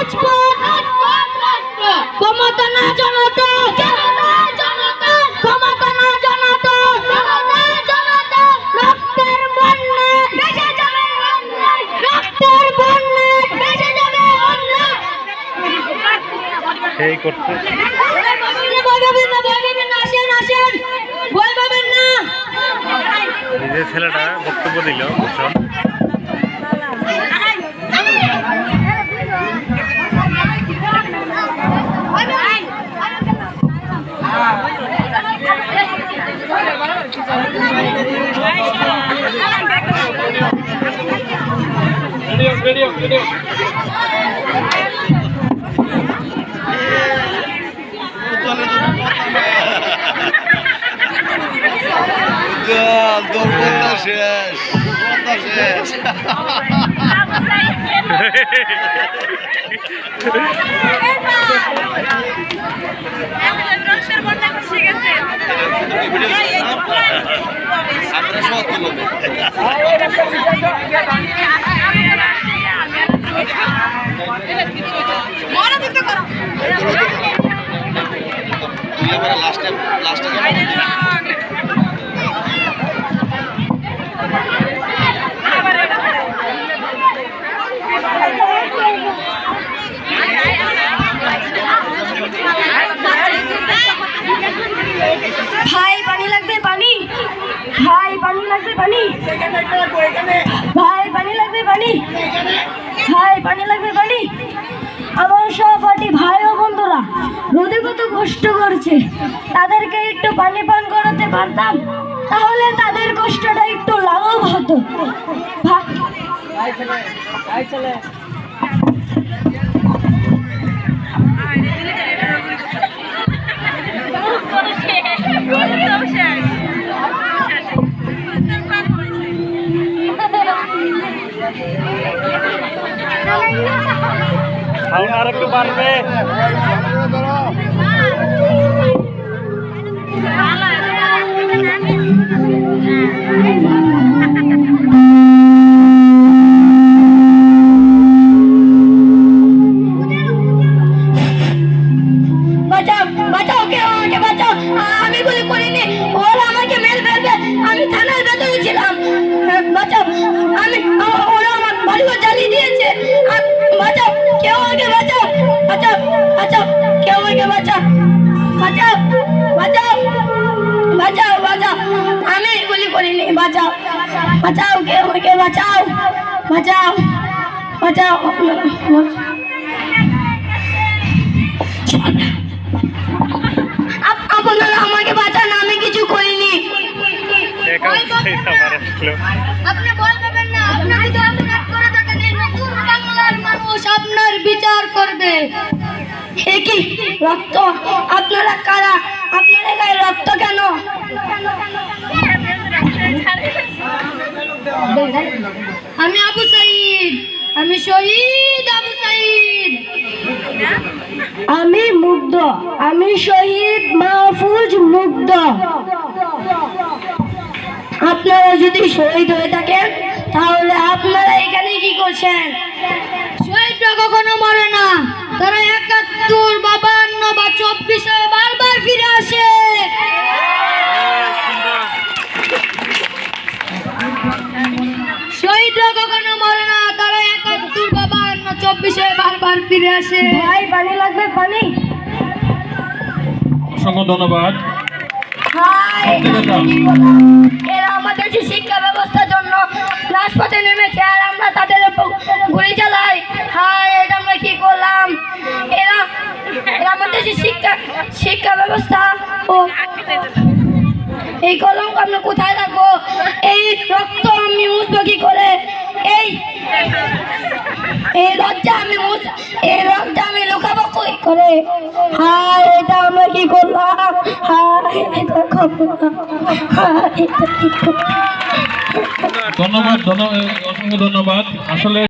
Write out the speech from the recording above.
রাজপথ ক্ষমতা না জনতা ক্ষমতা না জনতা রক্তের বন্যা ভেসে যাবে রক্তের বন্যা ভেসে যাবে সেই করছে যে ছেলেটা বক্তব্য দিল ভূষণ শেষ ভাই পানি লাগবে পানি ভাই পানি লাগবে পানি ভাই পানি লাগবে পানি ভাই পানি লাগবে পানি আমার সহপাঠী ভাই ও বন্ধুরা রোদে কত কষ্ট করছে তাদেরকে একটু পানি পান করাতে পারতাম তাহলে তাদের কষ্টটা একটু লাঘব হতো আর একটু পারবে আমি গুলি করিনি ওরা আমাকে মেরে ফেলবে আমি থানার ভেতরে ছিলাম বাঁচাও আমি ওরা আমার বাড়িঘর জ্বালিয়ে দিয়েছে বাঁচাও কেউ আমাকে বাঁচাও বাঁচাও বাঁচাও কেউ আমাকে বাঁচাও বাঁচাও বাঁচাও বাঁচাও বাঁচাও আমি গুলি করিনি বাঁচাও বাঁচাও কেউ আমাকে বাঁচাও বাঁচাও বাঁচাও আপনারা আমাকে বাঁচান আমি কিছু করিনি আপনি বলবেন না আপনাকে যদি অপরাধ করে থাকেন এই নতুন বাংলার মানুষ আপনার বিচার করবে কি রক্ত আপনারা কারা আপনারা গায়ে রক্ত কেন আমি আবু সাইদ আমি শহীদ আবু সাইদ আমি মুগ্ধ আমি শহীদ মাহফুজ মুগ্ধ আপনারা যদি শহীদ হয়ে থাকেন তাহলে আপনারা এখানে কি করছেন শহীদরা কখনো মরে না তারা ৭১, ৫২ বা ২৪ বারবার ফিরে আসে শহীদরা কখনো মরে না তারা ৭১, ৫২, ২৪ বারবার ফিরে আসে ভাই পানি লাগবে পানি অসংখ্য ধন্যবাদ এরা আমাদের শিক্ষা ব্যবস্থার জন্য রাজপথে নেমেছে আর আমরা তাদের গুলি চালাই হায় এটা আমরা কি করলাম এরা আমাদের শিক্ষা ব্যবস্থা ও এই কলঙ্ক আমরা কোথায় রাখবো এই রক্ত আমি মুছবো কি করে এই লজ্জা আমি লুকাবো কি করে হায় এটা আমরা কি করলাম হায় এটা ধন্যবাদ অসংখ্য ধন্যবাদ আসলে